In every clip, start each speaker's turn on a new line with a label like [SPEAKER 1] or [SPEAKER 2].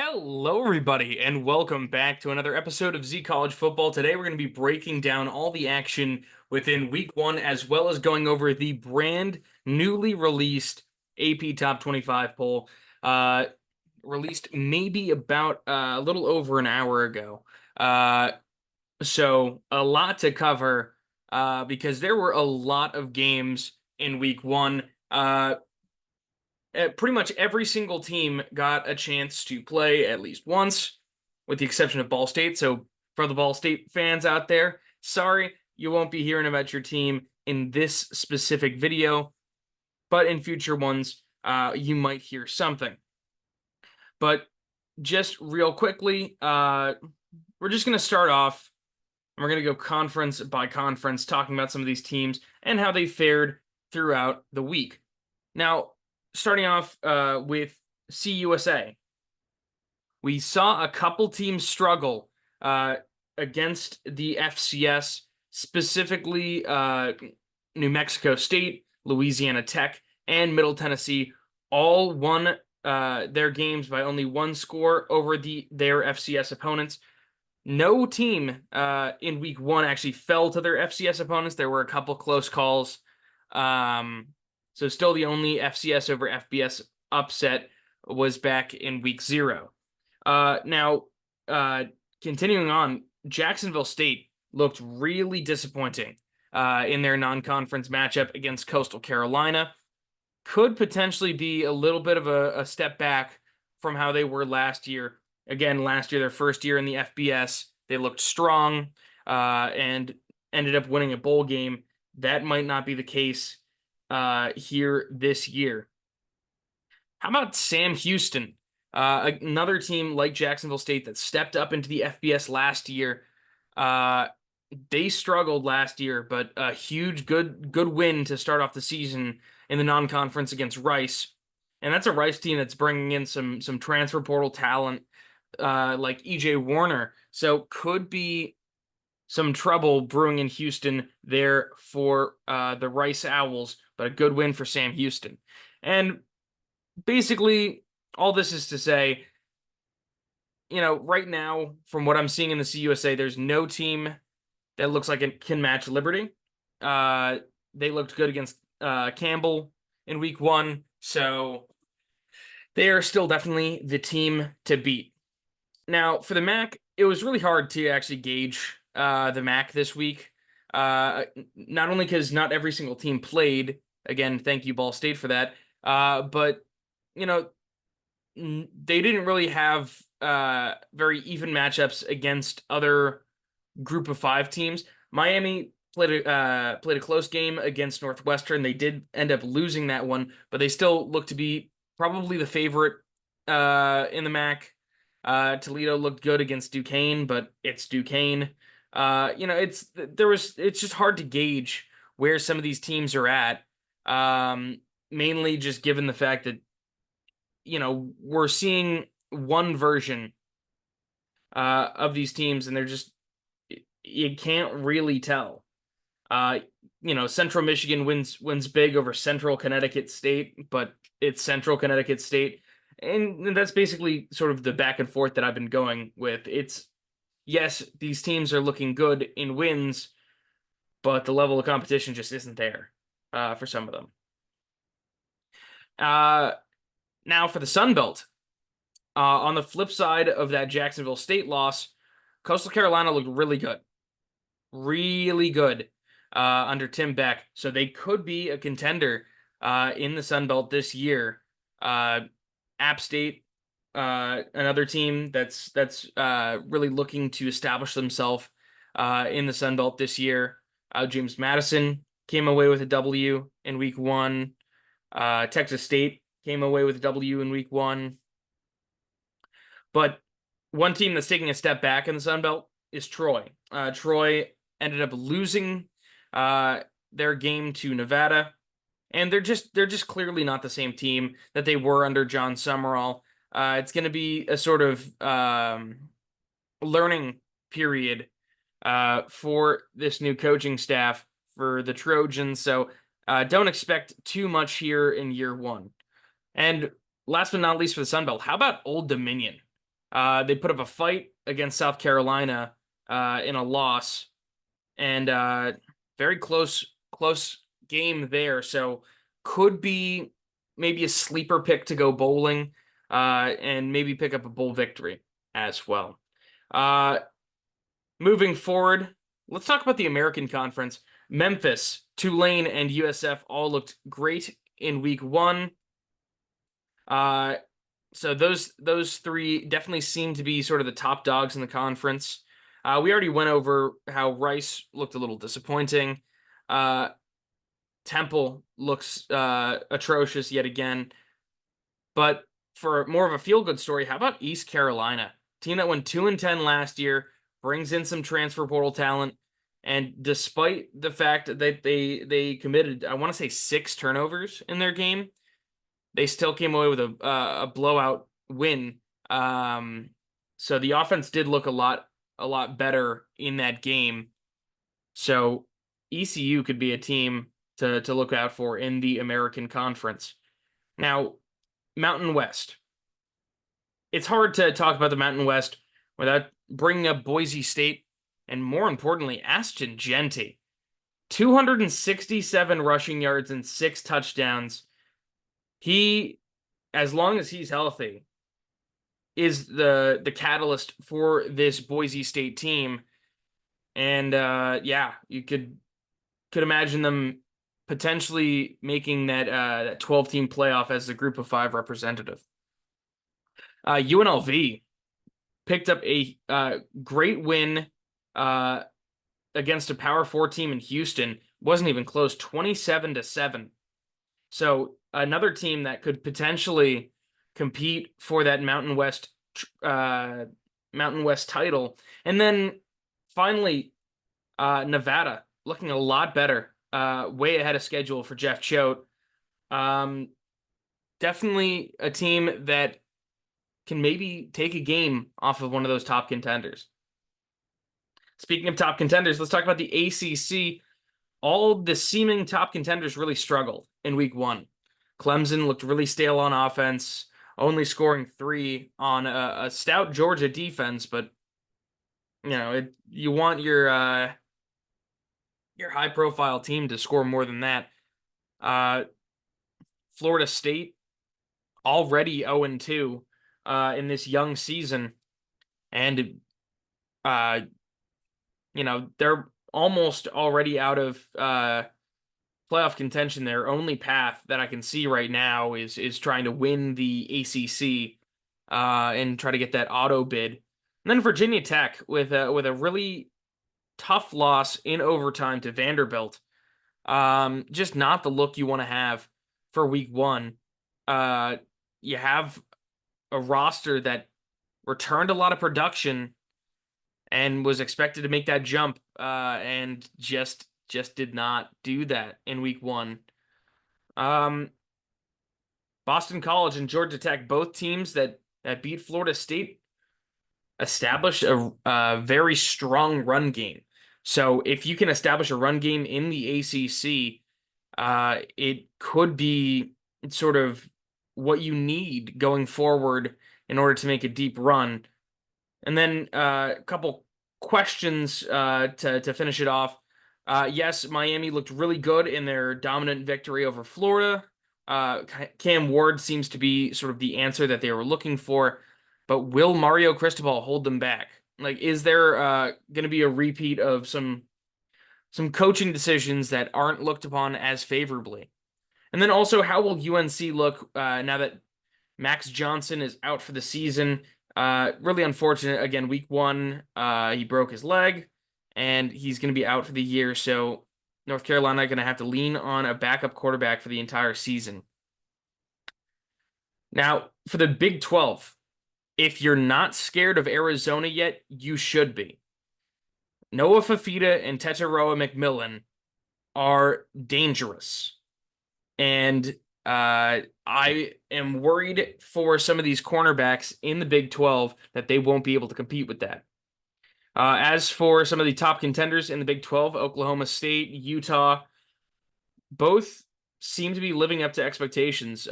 [SPEAKER 1] Hello, everybody, and welcome back to another episode of Zeke-ollege Football. Today, we're going to be breaking down all the action within Week 1, as well as going over the brand newly released AP Top 25 poll, uh, released maybe about a little over an hour ago. So, a lot to cover because there were a lot of games in Week 1. Pretty much every single team got a chance to play at least once, with the exception of Ball State. So, for the Ball State fans out there, sorry, you won't be hearing about your team in this specific video, but in future ones, you might hear something. But just real quickly, we're just going to start off, and we're going to go conference by conference, talking about some of these teams and how they fared throughout the week. Now, starting off with CUSA, we saw a couple teams struggle against the FCS, specifically New Mexico State, Louisiana Tech, and Middle Tennessee all won their games by only one score over their FCS opponents. No team in Week 1 actually fell to their FCS opponents. There were a couple close calls. So still the only FCS over FBS upset was back in Week 0. Now, continuing on, Jacksonville State looked really disappointing in their non-conference matchup against Coastal Carolina. Could potentially be a little bit of a step back from how they were last year. Again, last year, their first year in the FBS, they looked strong and ended up winning a bowl game. That might not be the case here this year. How about Sam Houston? Another team like Jacksonville State that stepped up into the FBS last year. They struggled last year, but a huge good win to start off the season in the non-conference against Rice. And that's a Rice team that's bringing in some transfer portal talent like EJ Warner. So could be some trouble brewing in Houston there for the Rice Owls, but a good win for Sam Houston. And basically, all this is to say, right now, from what I'm seeing in the CUSA, there's no team that looks like it can match Liberty. They looked good against Campbell in Week 1, so they are still definitely the team to beat. Now, for the MAC, it was really hard to actually gauge the MAC this week. Not only because not every single team played. Again, thank you, Ball State, for that. But, they didn't really have very even matchups against other Group of 5 teams. Miami played a close game against Northwestern. They did end up losing that one, but they still look to be probably the favorite in the MAC. Toledo looked good against Duquesne, but it's Duquesne. It's just hard to gauge where some of these teams are at. Mainly just given the fact that we're seeing one version of these teams, and they're just you can't really tell. Central Michigan wins big over Central Connecticut State, but it's Central Connecticut State. And that's basically sort of the back and forth that I've been going with. It's, yes, these teams are looking good in wins, but the level of competition just isn't there for some of them. Now for the Sun Belt. On the flip side of that Jacksonville State loss, Coastal Carolina looked really good. Really good under Tim Beck. So they could be a contender in the Sun Belt this year. App State, another team that's really looking to establish themselves in the Sun Belt this year. James Madison came away with a W in Week 1. Texas State came away with a W in Week 1. But one team that's taking a step back in the Sun Belt is Troy. Troy ended up losing their game to Nevada. And they're just clearly not the same team that they were under John Summerall. It's going to be a sort of learning period for this new coaching staff for the Trojans. So don't expect too much here in year 1. And last but not least for the Sun Belt, how about Old Dominion? They put up a fight against South Carolina in a loss, and very close game there. So could be maybe a sleeper pick to go bowling, and maybe pick up a bowl victory as well. Uh, Moving forward, let's talk about the American Conference. Memphis, Tulane, and USF all looked great in week one. Uh, so those three definitely seem to be sort of the top dogs in the conference. We already went over how Rice looked a little disappointing. Uh, Temple looks atrocious yet again. But for more of a feel-good story, how about East Carolina? Team that went 2-10 last year, brings in some transfer portal talent, and despite the fact that they committed, I want to say 6 turnovers in their game, they still came away with a blowout win. So the offense did look a lot better in that game. So ECU could be a team to look out for in the American Conference. Now, Mountain West. It's hard to talk about the Mountain West without bringing up Boise State and, more importantly, Ashton Jeanty. 267 rushing yards and 6 touchdowns. He, as long as he's healthy, is the catalyst for this Boise State team. And yeah, you could imagine them potentially making that 12-team playoff as the group of 5 representative. UNLV picked up a great win uh, against a Power 4 team in Houston. Wasn't even close, 27-7. So another team that could potentially compete for that Mountain West title. And then finally, Nevada looking a lot better, way ahead of schedule for Jeff Choate. Definitely a team that can maybe take a game off of one of those top contenders. Speaking of top contenders, let's talk about the ACC. All the seeming top contenders really struggled in week one. Clemson looked really stale on offense, only scoring 3 on a stout Georgia defense, but you want your high profile team to score more than that. Florida State already 0-2 in this young season, and they're almost already out of playoff contention. Their only path that I can see right now is trying to win the ACC and try to get that auto bid. And then Virginia Tech with a really tough loss in overtime to Vanderbilt. Just not the look you want to have for week one. You have a roster that returned a lot of production and was expected to make that jump, and just did not do that in week one. Boston College and Georgia Tech, both teams that beat Florida State, established a very strong run game. So if you can establish a run game in the ACC, it could be sort of what you need going forward in order to make a deep run. And then a couple questions to finish it off. Yes, Miami looked really good in their dominant victory over Florida. Cam Ward seems to be sort of the answer that they were looking for, but will Mario Cristobal hold them back? Like, is there going to be a repeat of some coaching decisions that aren't looked upon as favorably? And then also, how will UNC look now that Max Johnson is out for the season? Really unfortunate. Again, week one, he broke his leg, and he's going to be out for the year. So North Carolina going to have to lean on a backup quarterback for the entire season. Now, for the Big 12, if you're not scared of Arizona yet, you should be. Noah Fafita and Tetairoa McMillan are dangerous. And I am worried for some of these cornerbacks in the Big 12 that they won't be able to compete with that. As for some of the top contenders in the Big 12, Oklahoma State, Utah, both seem to be living up to expectations.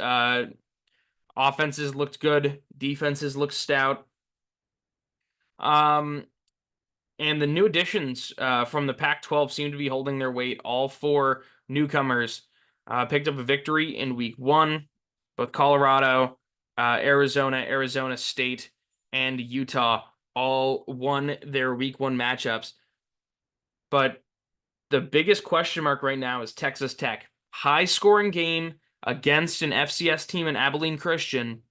[SPEAKER 1] Offenses looked good. Defenses looked stout. And the new additions from the Pac-12 seem to be holding their weight. All four newcomers picked up a victory in week one. Both Colorado, Arizona, Arizona State, and Utah all won their week one matchups. But the biggest question mark right now is Texas Tech. High scoring game against an FCS team in Abilene Christian.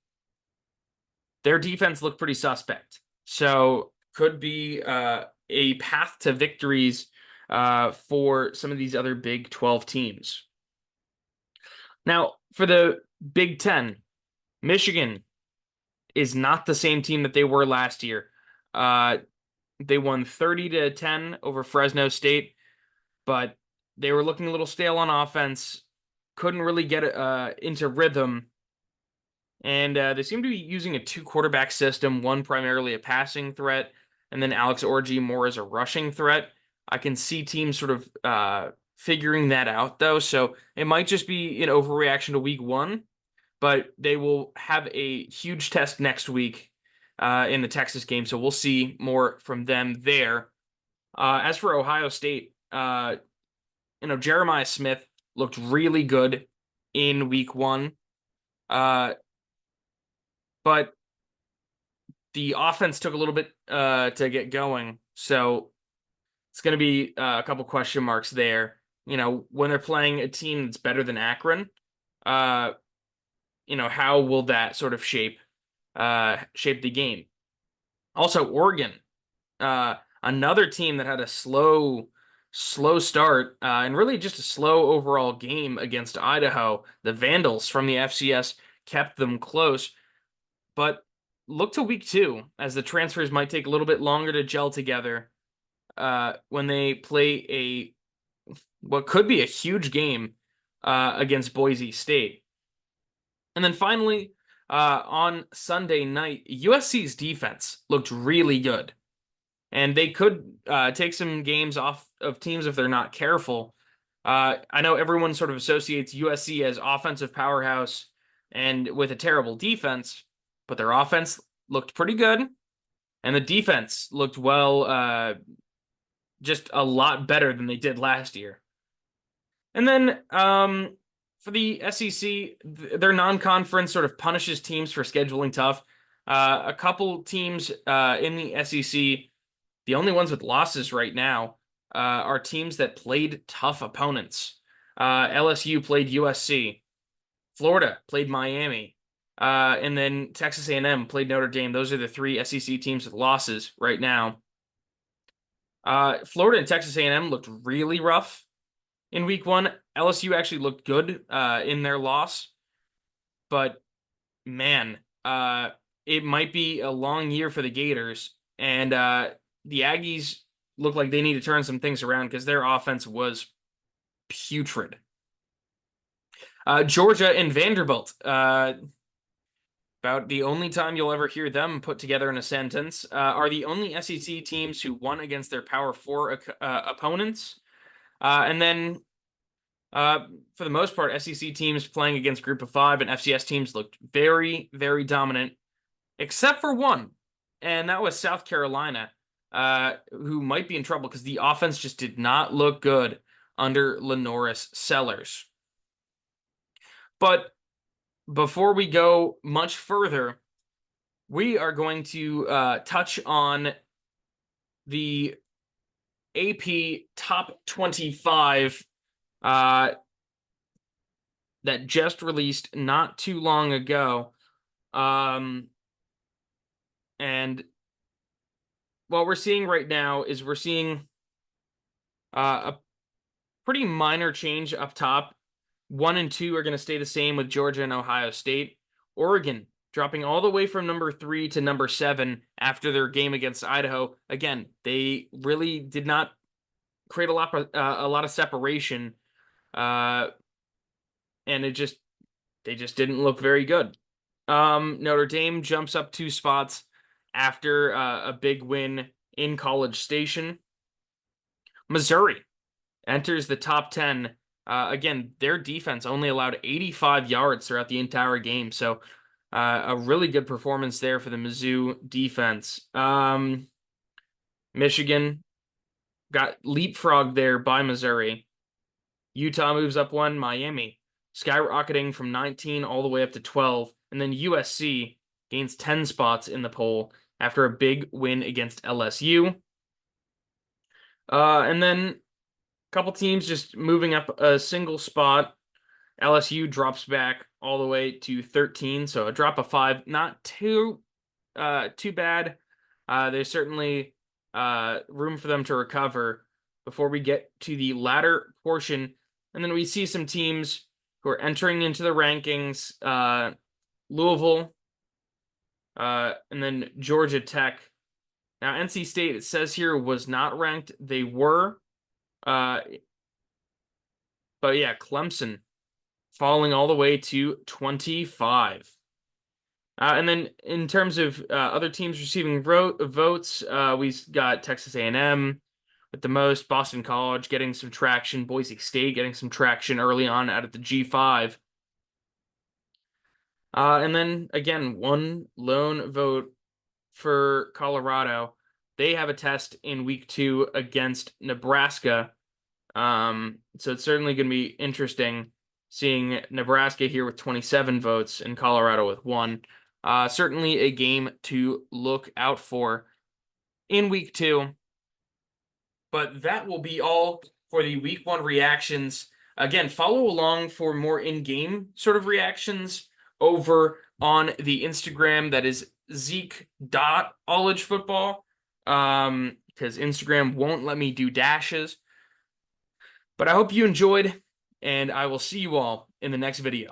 [SPEAKER 1] Their defense looked pretty suspect. So could be a path to victories for some of these other Big 12 teams. Now, for the Big 10, Michigan is not the same team that they were last year. They won 30-10 over Fresno State, but they were looking a little stale on offense, couldn't really get into rhythm. And they seem to be using a two-quarterback system, one primarily a passing threat, and then Alex Orji more as a rushing threat. I can see teams sort of figuring that out, though, so it might just be an overreaction to week one, but they will have a huge test next week in the Texas game, so we'll see more from them there. As for Ohio State, Jeremiah Smith looked really good in week one. But the offense took a little bit to get going, so it's going to be a couple question marks there. When they're playing a team that's better than Akron, how will that sort of shape the game? Also, Oregon, another team that had a slow start and really just a slow overall game against Idaho. The Vandals from the FCS kept them close. But look to week two, as the transfers might take a little bit longer to gel together when they play what could be a huge game against Boise State. And then finally, on Sunday night, USC's defense looked really good. And they could take some games off of teams if they're not careful. I know everyone sort of associates USC as offensive powerhouse and with a terrible defense, but their offense looked pretty good, and the defense looked just a lot better than they did last year. And then for the SEC, their non-conference sort of punishes teams for scheduling tough. A couple teams in the SEC, the only ones with losses right now, are teams that played tough opponents. LSU played USC. Florida played Miami. And then Texas A&M played Notre Dame. Those are the three SEC teams with losses right now. Florida and Texas A&M looked really rough in week one. LSU actually looked good in their loss. But, man, it might be a long year for the Gators. And the Aggies look like they need to turn some things around because their offense was putrid. Georgia and Vanderbilt. About the only time you'll ever hear them put together in a sentence, are the only SEC teams who won against their Power 4 opponents. And then, for the most part, SEC teams playing against Group of 5 and FCS teams looked very, very dominant, except for one, and that was South Carolina, who might be in trouble because the offense just did not look good under Lenoris Sellers. But before we go much further, we are going to touch on the AP Top 25 that just released not too long ago. And what we're seeing right now is we're seeing a pretty minor change up top. 1 and 2 are going to stay the same with Georgia and Ohio State. Oregon dropping all the way from number 3 to number 7 after their game against Idaho. Again, they really did not create a lot of separation, and they just didn't look very good. Notre Dame jumps up 2 spots after a big win in College Station. Missouri enters the top 10. Again, their defense only allowed 85 yards throughout the entire game, so a really good performance there for the Mizzou defense. Michigan got leapfrogged there by Missouri. Utah moves up one. Miami skyrocketing from 19 all the way up to 12. And then USC gains 10 spots in the poll after a big win against LSU. And then a couple teams just moving up a single spot. LSU drops back all the way to 13, so a drop of 5. Not too bad. There's certainly room for them to recover before we get to the latter portion. And then we see some teams who are entering into the rankings. Louisville, and then Georgia Tech. Now, NC State, it says here, was not ranked. They were. But yeah, Clemson falling all the way to 25. And then in terms of other teams receiving votes, we got Texas A&M with the most, Boston College getting some traction, Boise State getting some traction early on out of the G5. And then again, one lone vote for Colorado. They have a test in week 2 against Nebraska. So it's certainly going to be interesting seeing Nebraska here with 27 votes and Colorado with 1. Certainly a game to look out for in week 2. But that will be all for the week 1 reactions. Again, follow along for more in-game sort of reactions over on the Instagram. That is zeke.ollege football. Because Instagram won't let me do dashes. But I hope you enjoyed, and I will see you all in the next video.